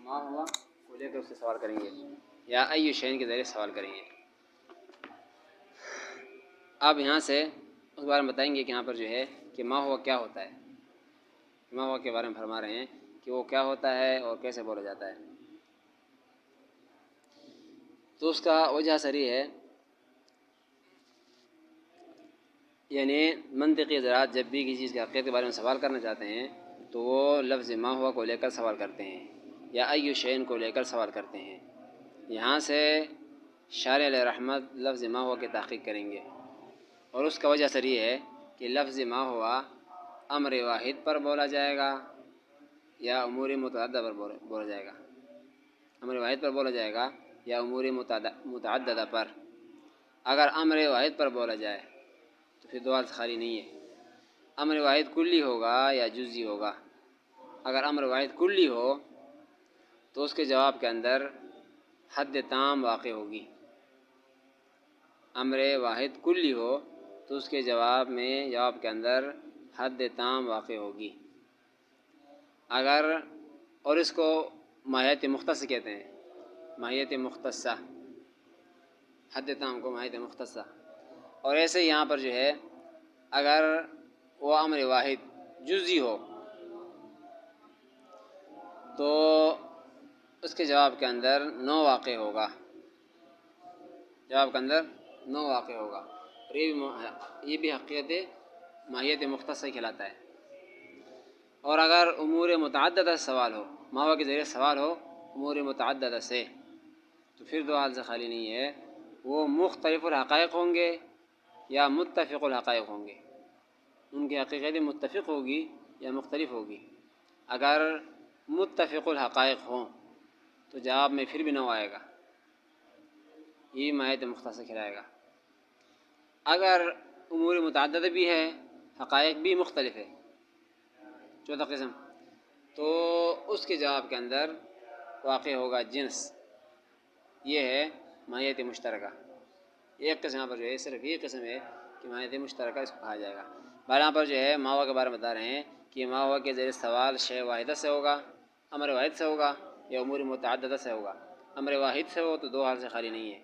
ما ہوا کو لے کر اس سے سوال کریں گے یا ای شین کے ذریعے سوال کریں گے۔ اب یہاں سے اس بارے میں بتائیں گے کہ یہاں پر جو ہے کہ ما ہوا کیا ہوتا ہے، ما ہوا کے بارے میں فرما رہے ہیں کہ وہ کیا ہوتا ہے اور کیسے بولا جاتا ہے۔ تو اس کا وجہ سری ہے، یعنی منطقی حضرات جب بھی کسی چیز کے حقیقت کے بارے میں سوال کرنا چاہتے ہیں تو وہ لفظ ما ہوا کو لے کر سوال کرتے ہیں یا ای شین کو لے کر سوال کرتے ہیں۔ یہاں سے شارح علیہ رحمت لفظ ما ہوا کی تحقیق کریں گے، اور اس کا وجہ سر یہ ہے کہ لفظ ما ہوا امر واحد پر بولا جائے گا یا امور متعددہ پر بولا جائے گا، امر واحد پر بولا جائے گا یا امور متعددہ پر۔ اگر امر واحد پر بولا جائے تو پھر دو حال خالی نہیں ہے، امر واحد کلی ہوگا یا جزئی ہوگا۔ اگر امر واحد کلی ہو تو اس کے جواب کے اندر حد تام واقع ہوگی، امر واحد کلی ہو تو اس کے جواب کے اندر حد تام واقع ہوگی۔ اگر اور اس کو ماہیت مختص کہتے ہیں، ماہیت مختصہ، حد تام کو ماہیت مختصہ۔ اور ایسے یہاں پر جو ہے اگر وہ امر واحد جزئی ہو تو اس کے جواب کے اندر نو واقع ہوگا، جواب کے اندر نو واقع ہوگا، اور یہ بھی حقیقت ماہیت مختصہ کہلاتا ہے۔ اور اگر امور متعددہ سے سوال ہو، ما ہوا کے ذریعے سوال ہو امور متعددہ سے، تو پھر دو حال سے خالی نہیں ہے، وہ مختلف الحقائق ہوں گے یا متفق الحقائق ہوں گے، ان کی حقیقت متفق ہوگی یا مختلف ہوگی۔ اگر متفق الحقائق ہوں تو جواب میں پھر بھی نو آئے گا، یہ ماہیت مختصر کہلائے گا۔ اگر امور متعددہ بھی ہے، حقائق بھی مختلف ہے، چوتھا قسم، تو اس کے جواب کے اندر واقع ہوگا جنس، یہ ہے ماہیت مشترکہ۔ ایک قسم پر جو ہے صرف یہ قسم ہے کہ ماہیت مشترکہ اس کو کہا جائے گا۔ یہاں پر جو ہے ما ہوا کے بارے میں بتا رہے ہیں کہ ما ہوا کے ذریعے سوال شے واحدہ سے ہوگا، امر واحد سے ہوگا یا امور متعددہ سے ہوگا۔ امر واحد سے ہو تو دو حال سے خالی نہیں ہے،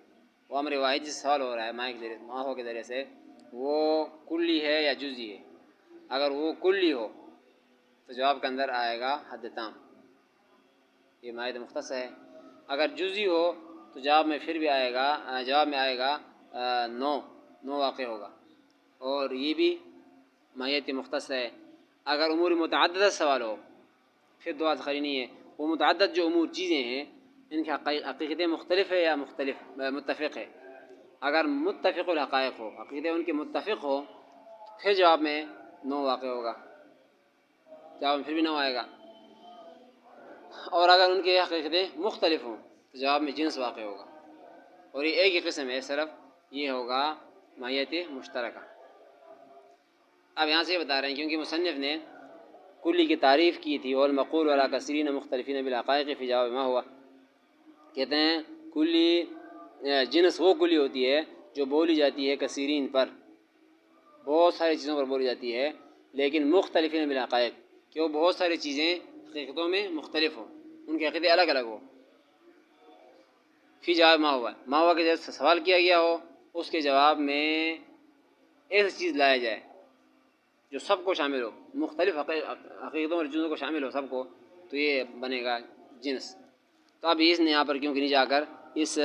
وہ امر واحد جس سوال ہو رہا ہے ما ہوا کے ذریعے سے وہ کلی ہے یا جزئی ہے۔ اگر وہ کلی ہو تو جواب کے اندر آئے گا حد تام، یہ ماہیت مختصر ہے۔ اگر جزئی ہو تو جواب میں پھر بھی آئے گا، جواب میں آئے گا نو واقع ہوگا، اور یہ بھی ماہیت مختصر ہے۔ اگر امور متعددہ سوال ہو پھر دو حال خالی نہیں ہے، وہ متعدد جو امور چیزیں ہیں ان کی حقیقتیں مختلف ہے یا متفق ہے۔ اگر متفق الحقائق ہو، حقیقتیں ان کی متفق ہو، پھر جواب میں نو واقع ہوگا، جواب میں پھر بھی نو آئے گا۔ اور اگر ان کی حقیقتیں مختلف ہوں تو جواب میں جنس واقع ہوگا، اور یہ ایک ہی قسم ہے، صرف یہ ہوگا ماہیت مشترکہ۔ اب یہاں سے یہ بتا رہے ہیں کیونکہ مصنف نے کلی کی تعریف کی تھی، والمقول علی کثیرین مختلفین بالحقائق فی جواب ما ہوا، کہتے ہیں کلی جنس وہ کلی ہوتی ہے جو بولی جاتی ہے کثیرین پر، بہت ساری چیزوں پر بولی جاتی ہے، لیکن مختلفین بالحقائق، کہ وہ بہت ساری چیزیں حقیقتوں میں مختلف ہوں، ان کی حقیقتیں الگ الگ ہوں۔ فی جواب ما ہوا کے جیسے سوال کیا گیا ہو، اس کے جواب میں ایسی چیز لایا جائے جو سب کو شامل ہو، مختلف حقیقتوں اور چیزوں کو شامل ہو سب کو، تو یہ بنے گا جنس۔ تو اب اس نے یہاں پر کیوں کہ نہیں جا کر اس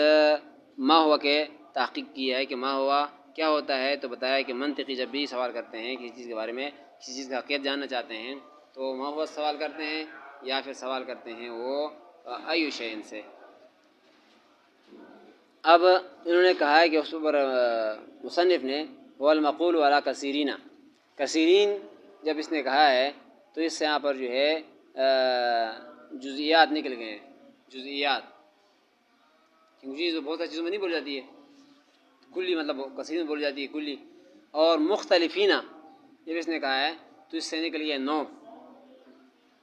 ما ہوا کے تحقیق کیا ہے کہ ما ہوا کیا ہوتا ہے، تو بتایا کہ منطقی جب بھی سوال کرتے ہیں کسی چیز کے بارے میں، کسی چیز کا حقیقت جاننا چاہتے ہیں تو ما ہوا سوال کرتے ہیں، یا پھر سوال کرتے ہیں وہ ای شیء سے۔ اب انہوں نے کہا ہے کہ اس پر مصنف نے والمقول علی کثیرین، کثیرین جب اس نے کہا ہے تو اس سے یہاں پر جو ہے جزئیات نکل گئے ہیں، جزئیات، کیونکہ چیز بہت ساری چیزوں میں نہیں بولی جاتی ہے، کلی مطلب کثیر میں بولی جاتی ہے کلی۔ اور مختلفین جب اس نے کہا ہے تو اس سے نکل گیا نو،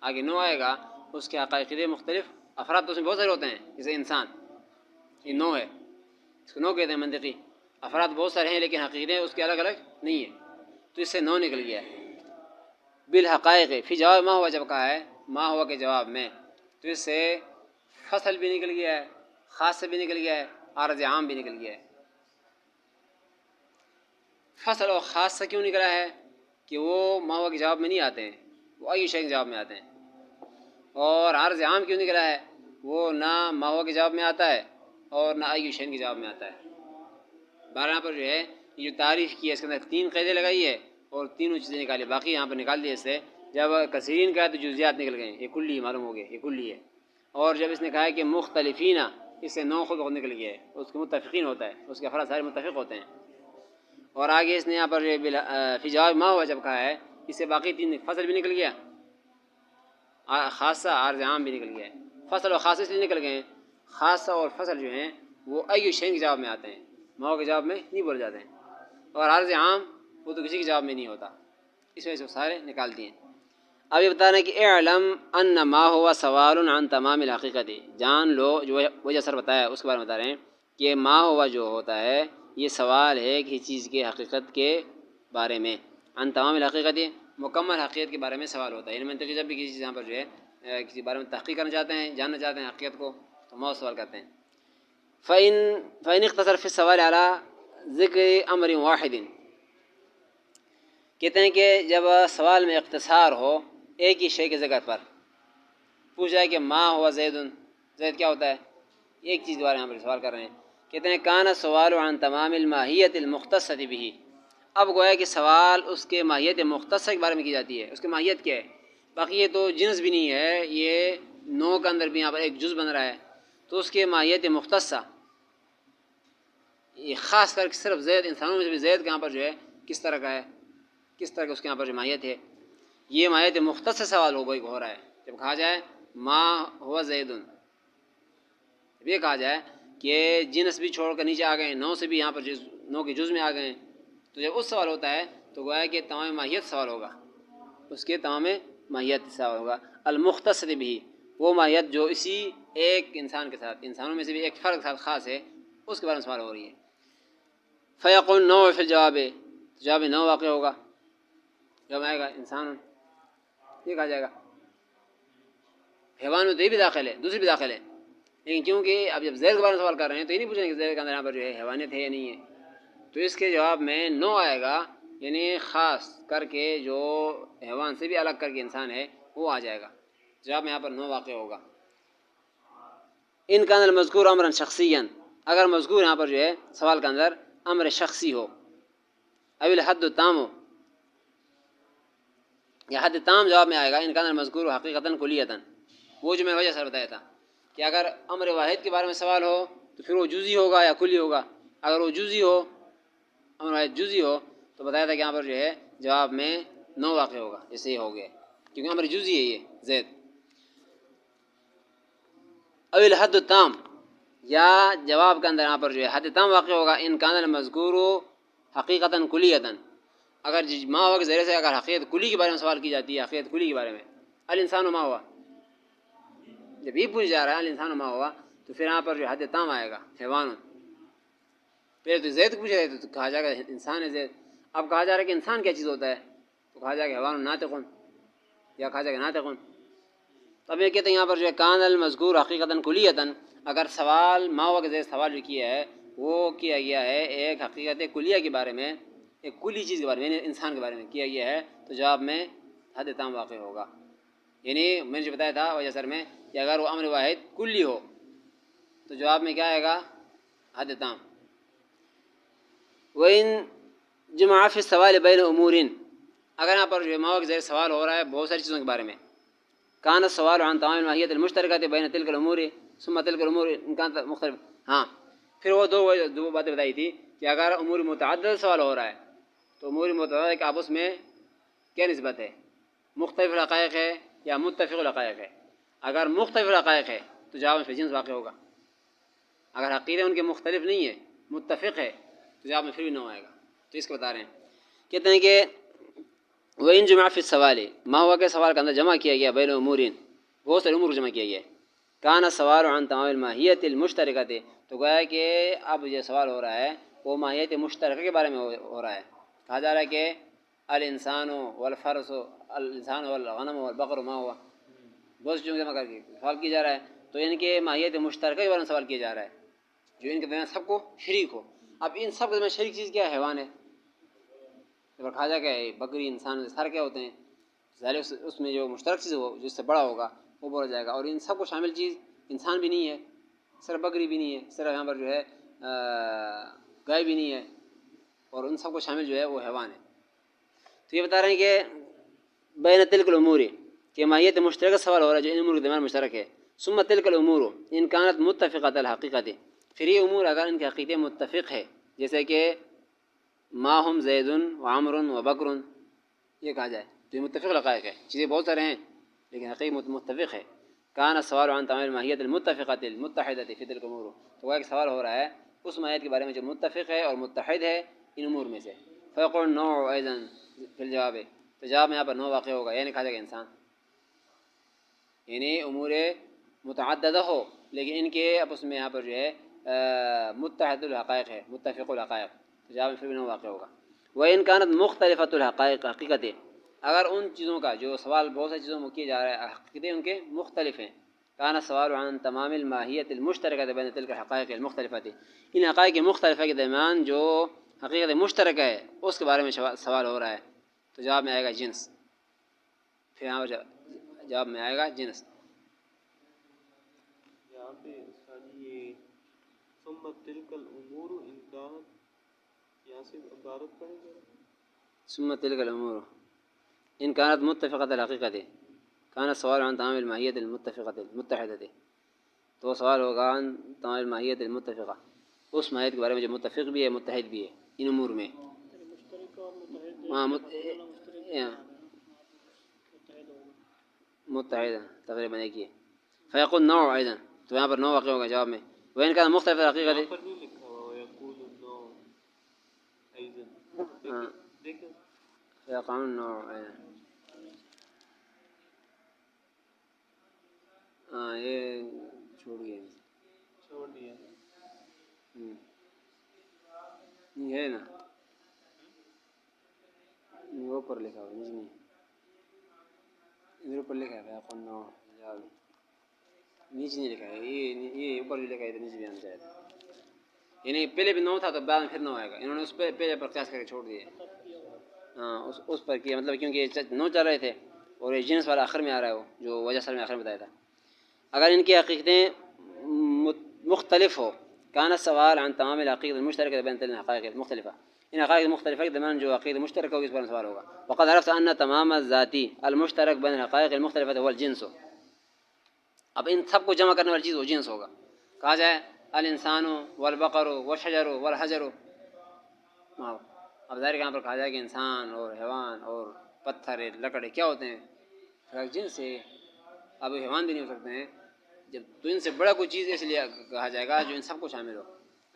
آگے نو آئے گا، اس کے حقائقیں مختلف، افراد تو اس میں بہت سارے ہوتے ہیں، جیسے انسان، یہ نو ہے، اس کو نو کہتے ہیں منطقی، افراد بہت سارے ہیں لیکن حقیقتیں اس کے الگ الگ نہیں ہیں، تو اس سے نو نکل گیا ہے۔ بالحقائق فی جواب ما ہوا جب کہا ہے ما ہوا کے جواب میں، تو اس سے فصل بھی نکل گیا ہے، خاص بھی نکل گیا ہے، عارض عام بھی نکل گیا ہے۔ فصل اور خاص کیوں نکلا ہے کہ وہ ماوا کے جواب میں نہیں آتے ہیں، وہ ای شے کے جواب میں آتے ہیں۔ اور عارض عام کیوں نکلا ہے؟ وہ نہ ماوا کے جواب میں آتا ہے اور نہ ای شے کے جواب میں آتا ہے۔ بارہ یہاں پر جو ہے یہ جو تعریف کی ہے اس کے اندر 3 قیدیں لگائی ہے اور تینوں چیزیں نکالی، باقی یہاں پر نکال دیے اس سے۔ جب کثیرین کا ہے تو جزیات نکل گئے، یہ کلی معلوم ہو گیا، یہ کلی ہے۔ اور جب اس نے کہا ہے کہ مختلفین، اس سے نو خود نکل گیا ہے، اس کے متفقین ہوتا ہے، اس کے افراد سارے متفق ہوتے ہیں۔ اور آگے اس نے یہاں پر فی جواب ما ہوا جب کہا ہے، اس سے باقی 3 فصل بھی نکل گیا، خاصہ عارض عام بھی نکل گیا ہے۔ فصل اور خاصہ اس لیے نکل گئے ہیں، خاصہ اور فصل جو ہیں وہ ای شین کے جواب میں آتے ہیں، ما کے جواب میں نہیں بول جاتے ہیں، اور عارض عام وہ تو کسی کے جواب میں نہیں ہوتا، اس وجہ سے وہ سارے نکال دیے۔ اب یہ بتا رہے ہیں کہ اعلم ان ما ہوا سوال عن تمام الحقیقت، جان لو، جو وجہ سر بتایا اس کے بارے میں بتا رہے ہیں کہ ما ہوا جو ہوتا ہے یہ سوال ہے کسی چیز کے حقیقت کے بارے میں، عن تمام الحقیقت مکمل حقیقت کے بارے میں سوال ہوتا ہے۔ یعنی منطقی جب بھی کسی چیز یہاں پر جو ہے کسی بارے میں تحقیق کرنا چاہتے ہیں، جاننا چاہتے ہیں حقیقت کو، تو ما سوال کرتے ہیں۔ فإن اختصر في السوال على ذکر امر واحد، کہتے ہیں کہ جب سوال میں اختصار ہو ایک ہی شے کے ذکر پر، پوچھا ہے کہ ما ہوا زید، زید کیا ہوتا ہے، ایک چیز کے بارے میں ہم سوال کر رہے ہیں، کہتے ہیں کان السوال عن تمام الماہیت المختصۃ به، اب گویا کہ سوال اس کے ماہیت مختص کے بارے میں کی جاتی ہے، اس کی ماہیت کیا ہے، باقی یہ تو جنس بھی نہیں ہے، یہ نو کے اندر بھی یہاں پر ایک جز بن رہا ہے، تو اس کے ماہیت مختصہ، یہ خاص کر کے صرف زید، انسانوں میں سے بھی زید کے یہاں پر جو ہے کس طرح کا ہے، کس طرح کا اس کے یہاں پر جو ماہیت ہے، یہ ماہیت مختص سوال ہو رہا ہے۔ جب کہا جائے ما ہوا زید، جب یہ کہا جائے کہ جنس بھی چھوڑ کر نیچے آ گئے، نو سے بھی یہاں پر نو کے جز میں آ گئے، تو جب اس سوال ہوتا ہے تو گویا کہ تمام ماہیت سوال ہوگا، اس کے تمام ماہیت سوال ہوگا۔ المختص بھی، وہ ماہیت جو اسی ایک انسان کے ساتھ، انسانوں میں سے بھی ایک فرد کے ساتھ خاص ہے، اس کے بارے میں سوال ہو رہی ہے۔ فیقول نو فی الجواب، جواب نو واقع ہوگا، جب آئے گا انسان، یہ کہا جائے گا حیوان میں تو یہ بھی داخل ہے، دوسری بھی داخل ہے، لیکن کیونکہ اب جب زید کے بارے میں سوال کر رہے ہیں تو یہ نہیں پوچھیں کہ زید کے اندر یہاں پر جو ہے حیوانیت ہے یا نہیں ہے، تو اس کے جواب میں نو آئے گا، یعنی خاص کر کے جو حیوان سے بھی الگ کر کے انسان ہے وہ آ جائے گا، جواب میں یہاں پر نو واقع ہوگا۔ ان کان المذکور امرا شخصیا، اگر مذکور یہاں پر جو ہے سوال کے اندر امر شخصی ہو، اب الحد التام ہو، یا حد تام جواب میں آئے گا، ان کان المذکور حقیقتاً کلیتاً، وہ جو میں وجہ سر بتایا تھا کہ اگر امر واحد کے بارے میں سوال ہو تو پھر وہ جزئی ہوگا یا کلی ہوگا، اگر وہ جزئی ہو، امر واحد جزئی ہو، تو بتایا تھا کہ یہاں پر جو ہے جواب میں نو واقع ہوگا، جیسے یہ ہو گیا کیونکہ امر جزئی ہے یہ زید۔ او الحد التام، یا جواب کے اندر یہاں پر جو ہے حد تام واقع ہوگا، ان کان المذکور حقیقتاً کلیتاً، اگر ما ہوا کے ذریعے سے اگر حقیقت کلی کے بارے میں سوال کی جاتی ہے، حقیقت کلی کے بارے میں، الانسان ما ہوا، جب یہ پوچھ جا رہا ہے الانسان ما ہوا، تو پھر یہاں پر جو حد تام آئے گا حیوان، پہلے تو زید پوچھا ہے تو کہا جائے گا انسان ہے زید، اب کہا جا رہا ہے کہ انسان کیا چیز ہوتا ہے، تو کہا جائے گا حیوان ناطقن، یا کہا جائے گا ناطقن۔ تب یہ کہتے ہیں یہاں پر جو ہے کان المذکور حقیقتاً کلیتاً، اگر سوال ما ہوا کے ذریعے سوال جو کیا ہے وہ کیا گیا ہے ایک حقیقت کلیہ کے بارے میں، ایک کلی چیز کے بارے میں، یعنی انسان کے بارے میں کیا گیا ہے، تو جواب میں حد تام واقع ہوگا۔ یعنی میں نے جو بتایا تھا وجہ سر میں کہ اگر وہ امر واحد کلی ہو تو جواب میں کیا آئے گا، حد تام۔ وَإِن جمع فی السوال بین امور، اگر یہاں پر جو ہے ما ہوا کے ذریعے سوال ہو رہا ہے بہت ساری چیزوں کے بارے میں، کان السوال عن تمام الماہیت المشترکۃ بین تلک الامور ثم تلک الامور ان کانت مختلف، ہاں پھر وہ دو باتیں بتائی تھی کہ اگر امور متعدد سوال ہو رہا ہے تو امور متعدد کے آپس میں کیا نسبت ہے، مختلف الحقائق ہے یا متفق الحقائق ہے، اگر مختلف الحقائق ہے تو جواب میں جنس واقع ہوگا، اگر عقیدے ان کے مختلف نہیں ہے متفق ہے تو جواب میں پھر بھی نو آئے گا، تو اس کو بتا رہے ہیں، کہتے ہیں کہ وَإِن جُمِعَ فِي السَّوَالِ، ما ہوا کہ سوال کے اندر جمع کیا گیا بین امورین، بہت سارے امور جمع کیا گیا، کان السوال عن تمام الماہیت المشترکۃ، تو گویا کہ اب یہ سوال ہو رہا ہے وہ ماہیت مشترکہ کے بارے میں ہو رہا ہے، کہا جا رہا ہے کہ الانسان والفرس، الانسان والغنم والبقر ما ہوا، بہت چیزوں جمع کر کے سوال کیا جا رہا ہے، تو ان کے ماہیت مشترکہ کے بارے میں سوال کیا جا رہا ہے جو ان کے درمیان سب کو شریک ہو. اب ان سب کے درمیان شریک چیز کیا ہے؟ حیوان ہے. جب کہا جائے کہ بکری انسان سارے کیا ہوتے ہیں، ظاہر اس میں جو مشترک چیز ہو جس سے بڑا ہوگا وہ بولا جائے گا. اور ان سب کو شامل چیز انسان بھی نہیں ہے، صرف بکری بھی نہیں ہے، صرف یہاں پر جو ہے گائے بھی نہیں ہے، اور ان سب کو شامل جو ہے وہ حیوان ہے. تو یہ بتا رہے ہیں کہ بین تلک الامور کہ ماہیت مشترکہ سوال ہو رہا ہے جو ان امور کے درمیان مشترک ہے. ثم تلک الامور ان کانت متفقۃ الحقیقت، پھر یہ امور اگر ان کے حقیقت متفق ہے، جیسے کہ ما ہم زید و عمر و بکر، یہ کہا جائے تو یہ متفق حقائق ہے. چیزیں بہت سارے ہیں لیکن حقیقت متفق ہے. کان السوال عن تمام الماہیت المتفقۃ المتحدۃ فی تلک الامور، تو وہ ایک سوال ہو رہا ہے اس ماہیت کے بارے میں جو متفق ہے اور متحد ہے ان امور میں سے. فیقول النوع ایضا فی الجواب، تو جواب میں یہاں پر نوع واقع ہوگا، یعنی کہا جائے گا انسان، یعنی امور متعددہ ہو لیکن ان کے آپس میں یہاں پر جو ہے متحد الحقائق ہے، متفق الحقائق، تو جواب میں پھر بھی نوع واقع ہوگا. وَإِنْ كَانَتْ مُخْتَلِفَةُ الْحَقَائِقِ حقیقتیں، اگر ان چیزوں کا جو سوال بہت ساری چیزوں میں کیا جا رہا ہے حقیقتیں ان کے مختلف ہیں، کان السوال عن تمام الماہیت المشترکۃ بین تلک الحقائق المختلفۃ، ان حقائق مختلفہ کے درمیان جو حقیقت مشترکہ ہے اس کے بارے میں سوال ہو رہا ہے، تو جواب میں آئے گا جنس. پھر یہاں پر جواب میں آئے گا جنس. یہاں پہ یہ ثم تلک الامور ان کانت، یہاں سے عبارت پڑھیں گے. ثم تلک الامور ان كانت متفقۃ الحقیقت، کان السوال عن تمام الماہیت المتفقۃ المتحدۃ، تو سوال ہوگا عن تمام الماہیت المتفقہ، اس ماہیت کے بارے میں جو متفق بھی ہے متحد بھی ہے ان امور میں. متحد تقریباً ایک ہی ہے. فیقول النوع ایضا، تو یہاں پر نوع واقع ہوگا جواب میں. وإن كان مختلف الحقیقت، یہاں پر نہیں لکھا ہوا یقول النوع ایضا، دیکھیں فیقول النوع ایضا. ہاں یہ چھوڑ گئے، چھوڑ دیا. یہ ہے نا وہ پر لکھا ہوا نیچے نہیں، ادھر اوپر لکھا ہے فیقول النوع، نیچے نہیں لکھا ہے، یہ اوپر بھی لکھا ہے تو نیچے بھی آنا چاہیے تھا. یعنی پہلے بھی نو تھا تو بعد میں پھر نو آئے گا، انہوں نے اس پہ پہلے پر قیاس کر کے چھوڑ دیے. ہاں اس پر کیا مطلب کیونکہ یہ نو چل رہے تھے اور یہ جنس والا آخر میں آ رہا ہے، وہ جو وجہ سر میں آخر میں بتایا تھا. اگر ان کی حقیقتیں مختلف ہو، کان السوال عن تمام الحقیقت المشترکۃ بین الحقائق المختلفہ، ان حقائق مختلفہ کے درمیان جو عقیدہ مشترک ہوگی اس پر سوال ہوگا. وقد عرفت ان تمام الذاتی المشترک بین الحقائق المختلفہ هو الجنس، اب ان سب کو جمع کرنے والی چیز وہ جنس ہوگا. کہا جائے الانسان والبقر والشجر والحجر، اب ظاہر یہاں پر کہا جائے کہ انسان اور حیوان اور پتھر لکڑی کیا ہوتے ہیں؟ ایک جنس ہے. اب حیوان بھی نہیں ہو سکتے ہیں جب، تو ان سے بڑا کوئی چیز اس لیے کہا جائے گا جو ان سب کو شامل ہو،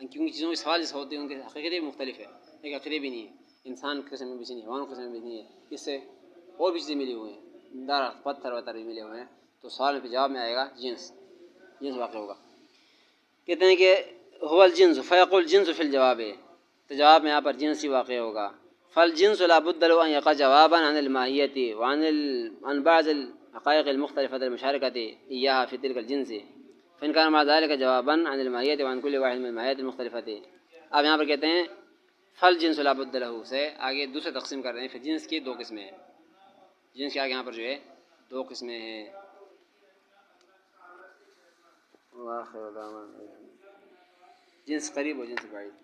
کیونکہ چیزوں کے سوال جیسے ہوتے ہیں ان کے حقیقتیں بھی مختلف ہے. ایک عقیدے بھی نہیں ہے، انسان قسم میں بھی نہیں، حیوان قسم میں بھی نہیں ہے، اس سے اور بھی چیزیں ملی ہوئی ہیں، درخت پتھر وتر بھی ملے ہوئے ہیں. تو سوال میں جواب میں آئے گا جنس، جنس واقع ہوگا. کہتے ہیں کہ هو الجنس فیقول الجنس فی الجواب، تو جواب میں یہاں پر جنس ہی واقع ہوگا. فالجنس لا بد له ان يقع جوابا عن الماہیت وعن بعض الحقائق المختلفة المشاركة إياها في تلك الجنس، فإن كان مع ذلك جوابا عن الماہیت وعن كل واحد من الماہیت المختلفة. اب یہاں پر کہتے ہیں فالجنس لا بد له سے آگے دوسرے تقسیم کر رہے ہیں. پھر جنس کی دو قسمیں ہیں، جنس کے آگے یہاں پر جو ہے دو قسمیں ہیں. وآخر دعوانا جنس قریب و جنس بعید.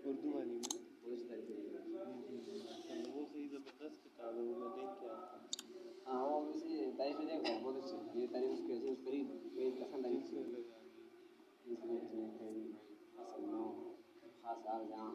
اردو والی میں وہ صحیح زبردست کتاب ہے، وہ میں دیکھ کے آتا ہوں. ہاں وہ اسی تاریخ میں دیکھا بہت اچھی یہ تاریخ کے جنس قریب پسند آئی، جس میں لگا دی اصل نو خاص آ جہاں